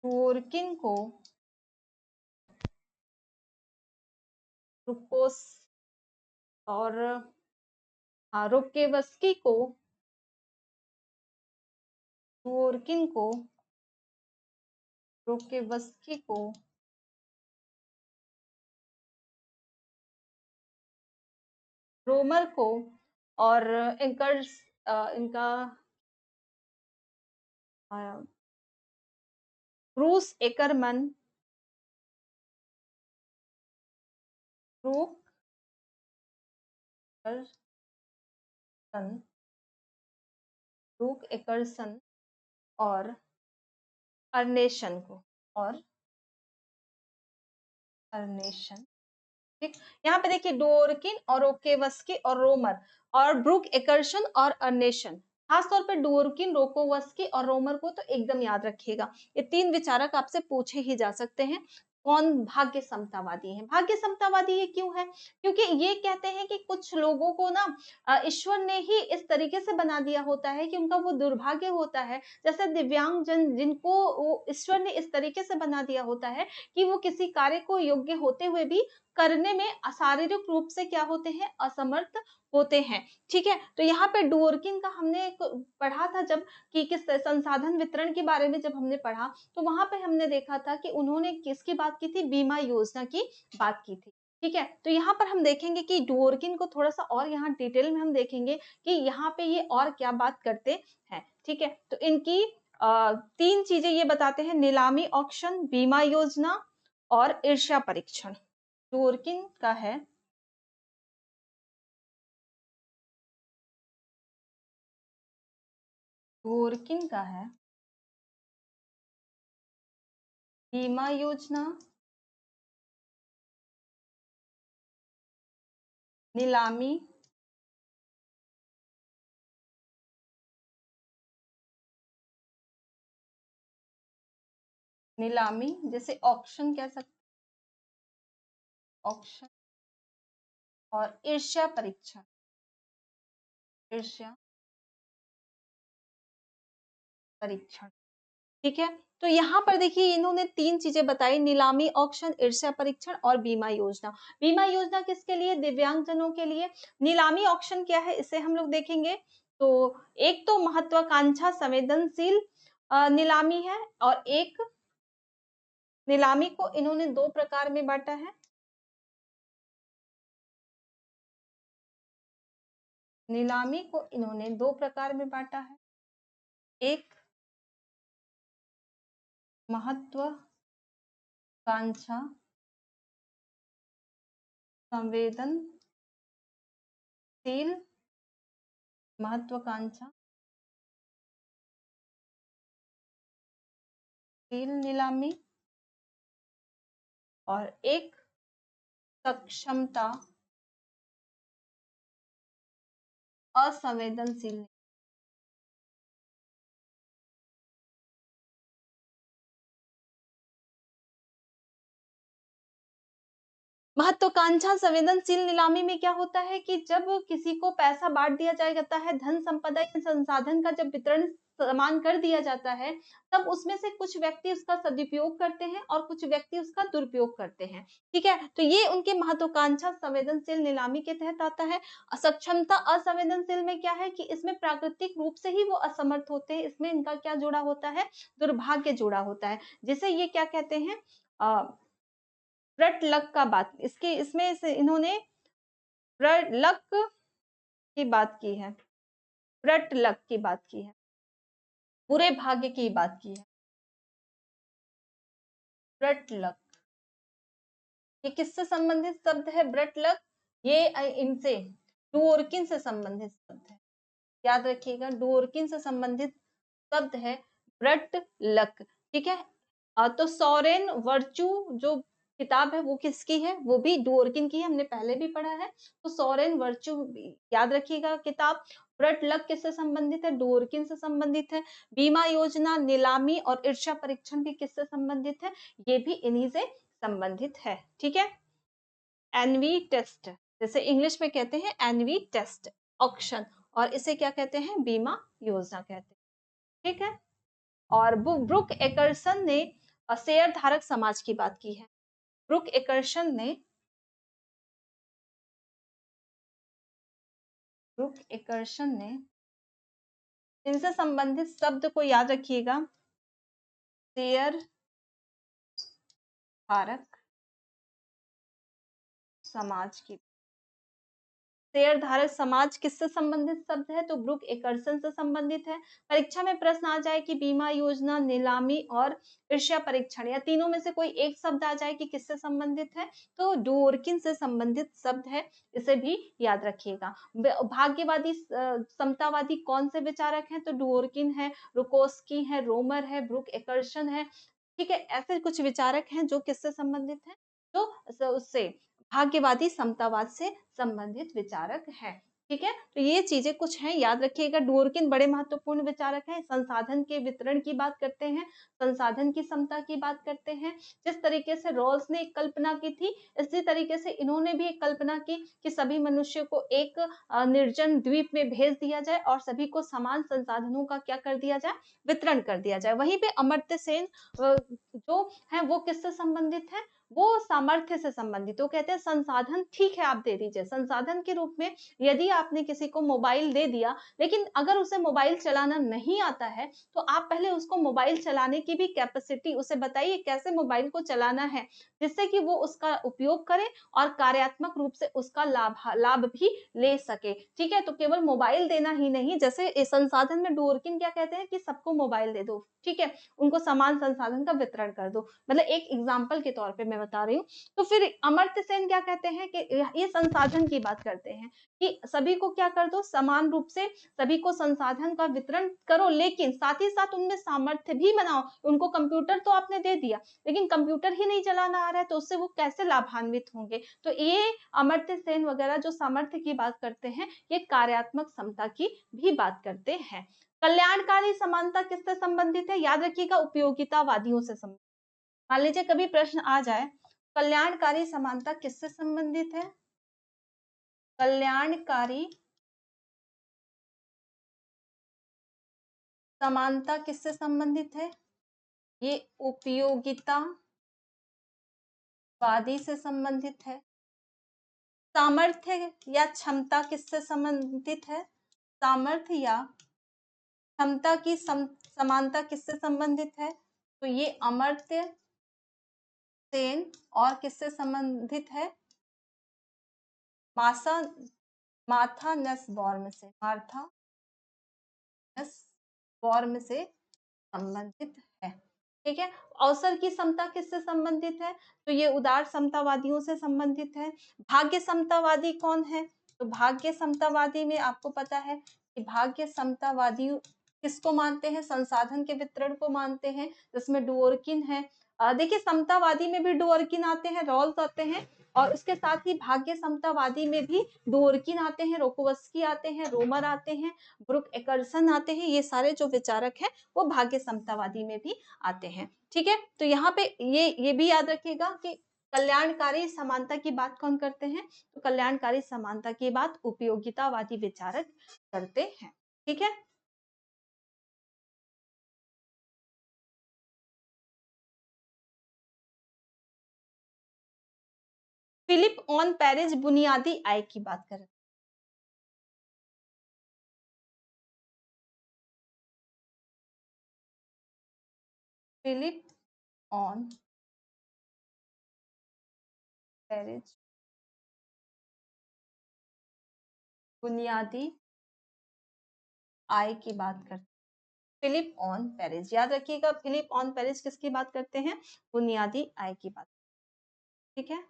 S1: डुओर्किन को, रुकोस और रोकेवस्की को, डुओर्किन को, रोकेवस्की को, रोमर को, और इनका ब्रूस एकरमन, ब्रूक ब्रूक एकरसन और अर्नेशन को, और अर्नेशन। ठीक, यहाँ पे देखिए डोरकिन और ओकेवस्की और रोमर और ब्रूक एकर्शन और अर्नेशन। खासतौर पे डोरकिन, रोकोवस्की और रोमर को तो एकदम याद रखिएगा, ये तीन विचारक आपसे पूछे ही जा सकते हैं कौन भाग्य समतावादी है। भाग्य समतावादी ये क्यों है? क्योंकि ये कहते हैं कि कुछ लोगों को ना ईश्वर ने ही इस तरीके से बना दिया होता है कि उनका वो दुर्भाग्य होता है, जैसे दिव्यांग जन जिनको ईश्वर ने इस तरीके से बना दिया होता है कि वो किसी कार्य को योग्य होते हुए भी करने में शारीरिक रूप से क्या होते हैं? असमर्थ होते हैं। ठीक है, तो यहाँ पे डुओर्किन का हमने पढ़ा था जब कि किस संसाधन वितरण के बारे में जब हमने पढ़ा, तो वहां पे हमने देखा था कि उन्होंने किसकी बात की थी? बीमा योजना की बात की थी। ठीक है, तो यहाँ पर हम देखेंगे कि डुओर्किन को थोड़ा सा और यहाँ डिटेल में हम देखेंगे कि यहाँ पे ये और क्या बात करते हैं। ठीक है, तो इनकी तीन चीजें ये बताते हैं, नीलामी ऑक्शन, बीमा योजना और ईर्ष्या परीक्षण। डुओर्किन का है डुओर्किन का है बीमा योजना, नीलामी, नीलामी जैसे ऑक्शन कह सकते, ऑक्शन, और ईर्ष्या परीक्षण, ईर्ष्या परीक्षण। ठीक है, तो यहाँ पर देखिए इन्होंने तीन चीजें बताई, नीलामी, ऑक्शन, ईर्ष्या परीक्षण और बीमा योजना। बीमा योजना किसके लिए? दिव्यांगजनों के लिए। नीलामी ऑक्शन क्या है इसे हम लोग देखेंगे। तो एक तो महत्वाकांक्षा संवेदनशील नीलामी है, और एक नीलामी को इन्होंने दो प्रकार में बांटा है। नीलामी को इन्होंने दो प्रकार में बांटा है, एक महत्वाकांक्षा संवेदनशील, महत्वाकांक्षा नीलामी, और एक सक्षमता असंवेदनशील। महत्वाकांक्षा संवेदनशील नीलामी में क्या होता है कि जब किसी को पैसा बांट दिया जाता है, धन संपदा या संसाधन का जब वितरण समान कर दिया जाता है, तब उसमें से कुछ व्यक्ति उसका सदुपयोग करते हैं और कुछ व्यक्ति उसका दुरुपयोग करते हैं। ठीक है, तो ये उनके महत्वाकांक्षा संवेदनशील नीलामी के तहत आता है। सक्षमता असंवेदनशील में क्या है कि इसमें प्राकृतिक रूप से ही वो असमर्थ होते हैं, इसमें इनका क्या जुड़ा होता है, दुर्भाग्य जुड़ा होता है, जिसे ये क्या कहते हैं, ब्रट लक का बात, इसके इसमें से इन्होंने ब्रट लक की बात की है, ब्रट लक की बात की है, बुरे भाग्य की बात की है। ब्रट लक ये किससे संबंधित शब्द है, ब्रट लक, ये इनसे डुओर्किन से संबंधित शब्द है, याद रखिएगा, डुओर्किन से संबंधित शब्द है ब्रट लक। ठीक है, तो सोरेन वर्चू जो किताब है वो किसकी है, वो भी डुओर्किन की है, हमने पहले भी पढ़ा है। तो सोरेन वर्चू याद रखिएगा किताब। ब्रट लक किससे संबंधित है, डुओर्किन से संबंधित है। बीमा योजना, नीलामी और ईर्ष्या परीक्षण भी किससे संबंधित है, ये भी इन्हीं से संबंधित है। ठीक है, एनवी टेस्ट, जैसे इंग्लिश में कहते हैं एनवी टेस्ट ऑक्शन, और इसे क्या कहते हैं, बीमा योजना कहते हैं। ठीक है, और ब्रुक एकर्सन ने शेयर धारक समाज की बात की है। ब्रुक एकर्सन ने इनसे संबंधित शब्द को याद रखिएगा, शेयर धारक समाज की, शेयर धारक समाज किससे संबंधित शब्द है, तो ब्रुक एकर्सन से संबंधित है। परीक्षा में प्रश्न आ जाए कि बीमा योजना, नीलामी और ईर्ष्या परीक्षण, या तीनों में से कोई एक शब्द आ जाए कि किससे संबंधित है, तो डुओर्किन से संबंधित शब्द है, इसे भी याद रखिएगा। भाग्यवादी समतावादी कौन से विचारक हैं, तो डुओर्किन है, रुकोस्की है, रोमर है, ब्रुक एकर्सन है। ठीक है, ऐसे कुछ विचारक हैं जो किससे संबंधित हैं, तो उससे भाग्यवादी समतावाद से संबंधित विचारक है। ठीक है, तो ये चीजें कुछ हैं, याद रखिएगा। डुओर्किन बड़े महत्वपूर्ण विचारक हैं, संसाधन के वितरण की बात करते हैं, संसाधन की समता की बात करते हैं। जिस तरीके से रॉल्स ने एक कल्पना की थी, इसी तरीके से इन्होंने भी एक कल्पना की कि सभी मनुष्य को एक निर्जन द्वीप में भेज दिया जाए और सभी को समान संसाधनों का क्या कर दिया जाए, वितरण कर दिया जाए। वहीं पे अमर्त्य सेन जो है वो किससे संबंधित है, वो सामर्थ्य से संबंधित। वो कहते हैं संसाधन ठीक है आप दे दीजिए, संसाधन के रूप में यदि आपने किसी को मोबाइल दे दिया, लेकिन अगर उसे मोबाइल चलाना नहीं आता है, तो आप पहले उसको मोबाइल चलाने की भी कैपेसिटी उसे बताइए, कैसे मोबाइल को चलाना है, जिससे कि वो उसका उपयोग करे और कार्यात्मक रूप से उसका लाभ भी ले सके। ठीक है, तो केवल मोबाइल देना ही नहीं, जैसे इस संसाधन में डुओर्किन क्या कहते हैं कि सबको मोबाइल दे दो, ठीक है, उनको समान संसाधन का वितरण कर दो, मतलब एक एग्जाम्पल के तौर पे मैं बता रही हूँ। तो फिर अमर्त्य सेन क्या कहते हैं कि ये संसाधन की बात करते हैं कि सभी को क्या कर दो, समान रूप से सभी को संसाधन का वितरण करो, लेकिन साथ ही साथ उनमें सामर्थ्य भी बनाओ। उनको कंप्यूटर तो आपने दे दिया, लेकिन कंप्यूटर ही नहीं चलाना आ रहा है, तो उससे वो कैसे लाभान्वित होंगे। तो ये अमर्त्य सेन वगैरह जो सामर्थ्य की बात करते हैं, ये कार्यात्मक क्षमता की भी बात करते हैं। कल्याणकारी समानता किससे संबंधित है, याद रखिएगा, उपयोगितावादियों से संबंधित। मान लीजिए कभी प्रश्न आ जाए, कल्याणकारी समानता किससे संबंधित है, कल्याणकारी समानता किससे संबंधित है, ये उपयोगितावादी से संबंधित है। सामर्थ्य या क्षमता किससे संबंधित है, सामर्थ्य या क्षमता की समानता किससे संबंधित है, तो ये अमर्त्य सेन और किससे संबंधित है, मार्था नसबॉर्म से, मार्था नसबॉर्म से संबंधित है। ठीक है, अवसर की समता किससे संबंधित है, तो ये उदार समतावादियों से संबंधित है। भाग्य समतावादी कौन है, तो भाग्य समतावादी में आपको पता है कि भाग्य समतावादी किसको मानते हैं, संसाधन के वितरण को मानते हैं, जिसमें डुओर्किन है। देखिए समतावादी में भी डुओर्किन आते हैं, रॉल्स आते हैं, और उसके साथ ही भाग्य समतावादी में भी डुओर्किन आते हैं, रोकोवस्की आते हैं, रोमर आते हैं, ब्रुक एकर्सन आते हैं। ये सारे जो विचारक हैं वो भाग्य समतावादी में भी आते हैं। ठीक है, तो यहाँ पे ये भी याद रखिएगा कि कल्याणकारी समानता की बात कौन करते हैं, तो कल्याणकारी समानता की बात उपयोगितावादी विचारक करते हैं। ठीक है, फिलिप ऑन पेरिस बुनियादी आय की बात करें। फिलिप ऑन पेरिस बुनियादी आय की बात करते हैं। फिलिप ऑन पेरिस, याद रखिएगा, फिलिप ऑन पेरिस किसकी बात करते हैं? बुनियादी आय की बात। ठीक है।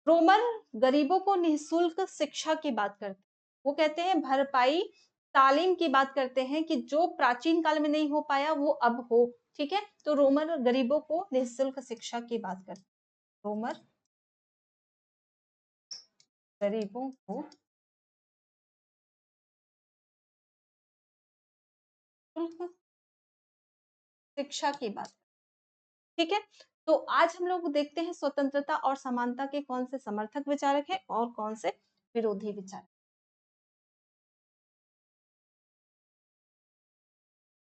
S1: रोमर गरीबों को निःशुल्क शिक्षा की बात करते हैं। वो कहते हैं भरपाई तालीम की बात करते हैं कि जो प्राचीन काल में नहीं हो पाया वो अब हो। ठीक है, तो रोमर गरीबों को निःशुल्क शिक्षा की बात करते हैं। रोमर गरीबों को शुल्क शिक्षा की बात। ठीक है, तो आज हम लोग देखते हैं स्वतंत्रता और समानता के कौन से समर्थक विचारक हैं और कौन से विरोधी विचारक।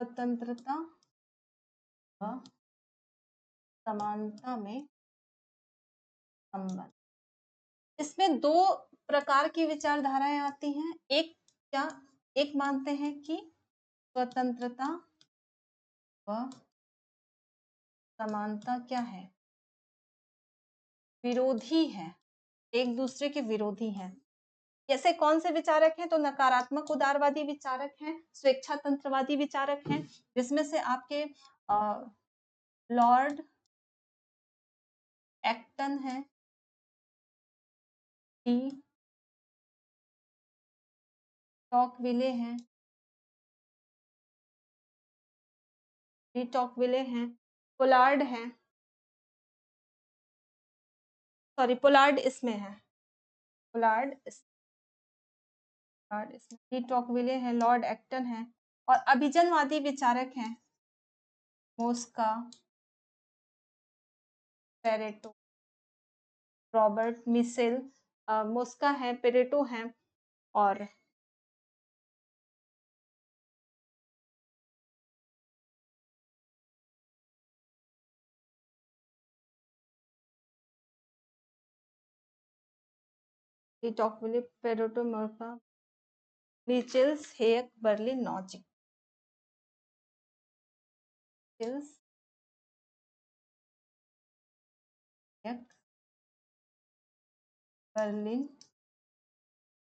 S1: स्वतंत्रता व समानता में संबंध, इसमें दो प्रकार की विचारधाराएं आती हैं। एक क्या, एक मानते हैं कि स्वतंत्रता व समानता क्या है? विरोधी है, एक दूसरे के विरोधी हैं। जैसे कौन से विचारक हैं? तो नकारात्मक उदारवादी विचारक हैं, स्वेच्छातंत्रवादी विचारक हैं, जिसमें से आपके लॉर्ड एक्टन है, डी टॉकविले हैं, डी टॉकविले हैं, पोलार्ड हैं, सॉरी पोलार्ड इसमें है, पोलार्ड इसमें, डी टॉकविले हैं, लॉर्ड एक्टन है, और अभिजनवादी विचारक हैं Mosca, Pareto, Robert Michels, Mosca है, पेरेटो है, और de Tocqueville, Pareto, Mosca, Michels, Hayek, Berlin, Nozick, Michels, Hayek, Berlin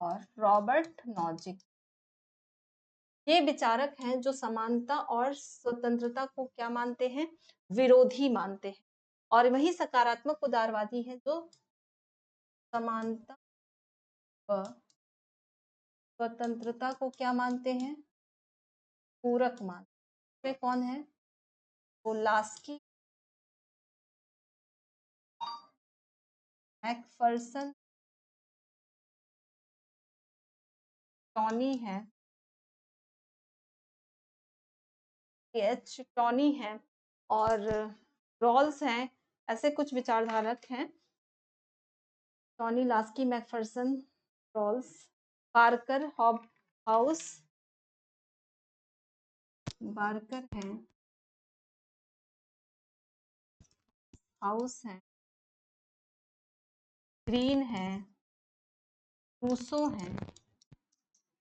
S1: और रॉबर्ट नॉजिक, ये विचारक हैं जो समानता और स्वतंत्रता को क्या मानते हैं? विरोधी मानते हैं। और वही सकारात्मक उदारवादी हैं जो समानता व स्वतंत्रता को क्या मानते हैं? पूरक मानते हैं। कौन है? पोलास्की, मैकफर्सन, टॉनी है, एच टॉनी है, और रॉल्स हैं। ऐसे कुछ विचारधारक हैं, Tawney, Laski, Macpherson, Rawls, Barker, Hobhouse, Barker है, हाउस है, ग्रीन है, रूसो है।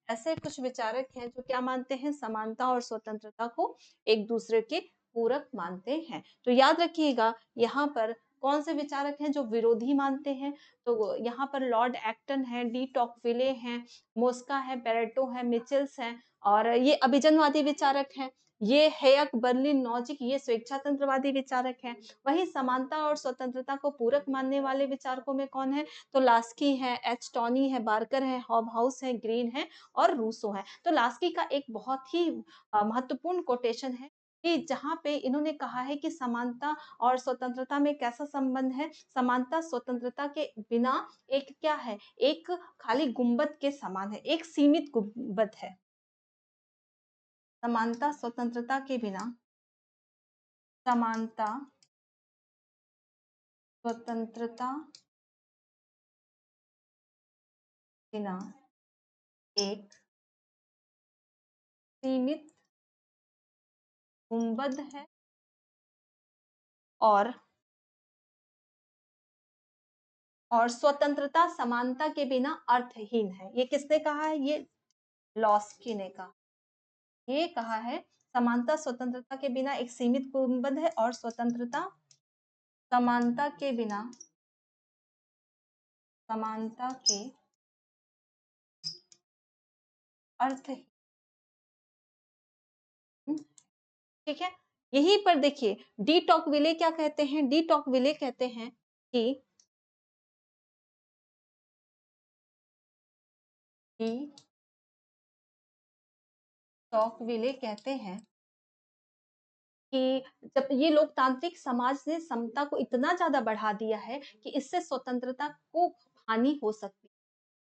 S1: ऐसे कुछ विचारक हैं जो क्या मानते हैं? समानता और स्वतंत्रता को एक दूसरे के पूरक मानते हैं। तो याद रखिएगा यहाँ पर कौन से विचारक हैं जो विरोधी मानते हैं? तो यहाँ पर लॉर्ड एक्टन है, डी टॉकविले हैं, मोस्का है, पेरेटो है, मिचेल्स हैं, और ये अभिजनवादी विचारक हैं। ये हेयक, बर्लिन, नॉजिक, ये स्वेच्छातंत्रवादी विचारक हैं। वही समानता और स्वतंत्रता को पूरक मानने वाले विचारकों में कौन है? तो लास्की है, एच टॉनी है, बार्कर है, हॉब हाउस है, ग्रीन है और रूसो है। तो लास्की का एक बहुत ही महत्वपूर्ण कोटेशन है कि जहां पे इन्होंने कहा है कि समानता और स्वतंत्रता में कैसा संबंध है? समानता स्वतंत्रता के बिना एक क्या है? एक खाली गुंबद के समान है, एक सीमित गुंबद है। समानता स्वतंत्रता के बिना, समानता स्वतंत्रता बिना एक सीमित गुंबद है, और स्वतंत्रता समानता के बिना अर्थहीन है। ये किसने कहा है? ये लॉस्की ने कहा। ये कहा है समानता स्वतंत्रता के बिना एक सीमित गुंबद है और स्वतंत्रता समानता के बिना समानता के अर्थ। ठीक है, यहीं पर देखिए डी टॉकविले क्या कहते हैं? डी टॉकविले कहते हैं कि डी टॉकविले कहते हैं कि जब ये लोकतांत्रिक समाज ने समता को इतना ज्यादा बढ़ा दिया है कि इससे स्वतंत्रता को हानि हो सकती है।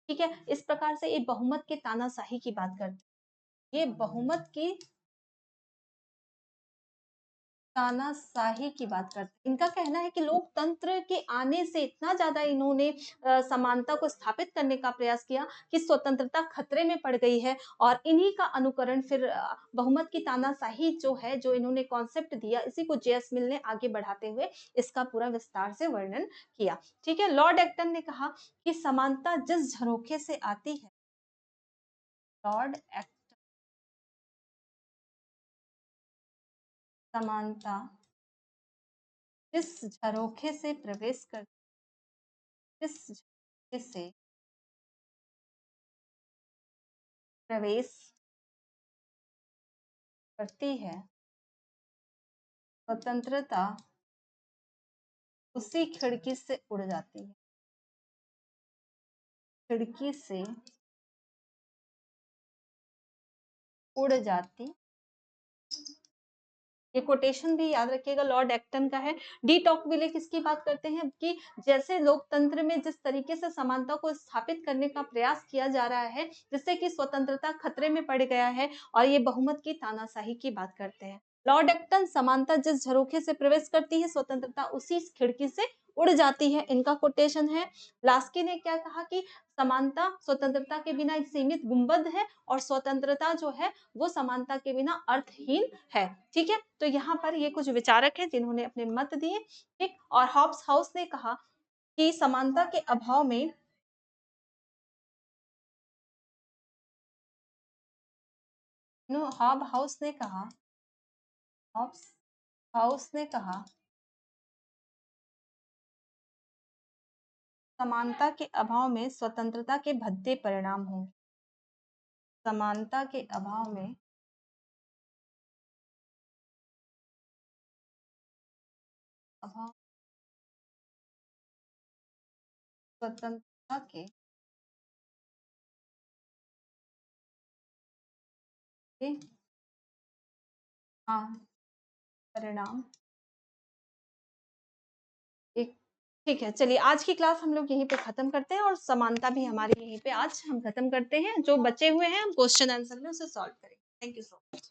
S1: ठीक है, इस प्रकार से ये बहुमत के तानाशाही की बात करते हैं। ये बहुमत की तानाशाही की बात करते हैं। इनका कहना है कि लोकतंत्र के आने से इतना ज्यादा इन्होंने समानता को स्थापित करने का प्रयास किया कि स्वतंत्रता खतरे में पड़ गई है और इन्हीं का अनुकरण फिर बहुमत की तानाशाही जो है, जो इन्होंने कॉन्सेप्ट दिया, इसी को जेएस मिल ने आगे बढ़ाते हुए इसका पूरा विस्तार से वर्णन किया। ठीक है, लॉर्ड एक्टन ने कहा कि समानता जिस झरोखे से आती है, लॉर्ड एक्टन समानता जिस झरोखे से प्रवेश कर जिस झरोखे से प्रवेश करती है, स्वतंत्रता उसी खिड़की से उड़ जाती है। खिड़की से उड़ जाती। ये कोटेशन भी याद रखिएगा, लॉर्ड एक्टन का है। डी टॉकविले किसकी बात करते हैं कि जैसे लोकतंत्र में जिस तरीके से समानता को स्थापित करने का प्रयास किया जा रहा है, जिससे कि स्वतंत्रता खतरे में पड़ गया है, और ये बहुमत की तानाशाही की बात करते हैं। लॉर्ड एक्टन समानता जिस झरोखे से प्रवेश करती है, स्वतंत्रता उसी खिड़की से उड़ जाती है, इनका कोटेशन है। लास्की ने क्या कहा कि समानता स्वतंत्रता के बिना एक सीमित गुंबद है और स्वतंत्रता जो है वो समानता के बिना अर्थहीन है। ठीक है, तो यहाँ पर ये कुछ विचारक हैं जिन्होंने अपने मत दिए। ठीक, और हॉब्स हाउस ने कहा कि समानता के अभाव में हॉब हाउस ने कहा हॉब्स हाउस ने कहा समानता के अभाव में स्वतंत्रता के भद्दे परिणाम होंगे। समानता के अभाव में स्वतंत्रता के हाँ परिणाम एक। ठीक है, चलिए आज की क्लास हम लोग यहीं पे खत्म करते हैं और समानता भी हमारी यहीं पे आज हम खत्म करते हैं। जो बचे हुए हैं हम क्वेश्चन आंसर में उसे सॉल्व करेंगे। Thank you so much.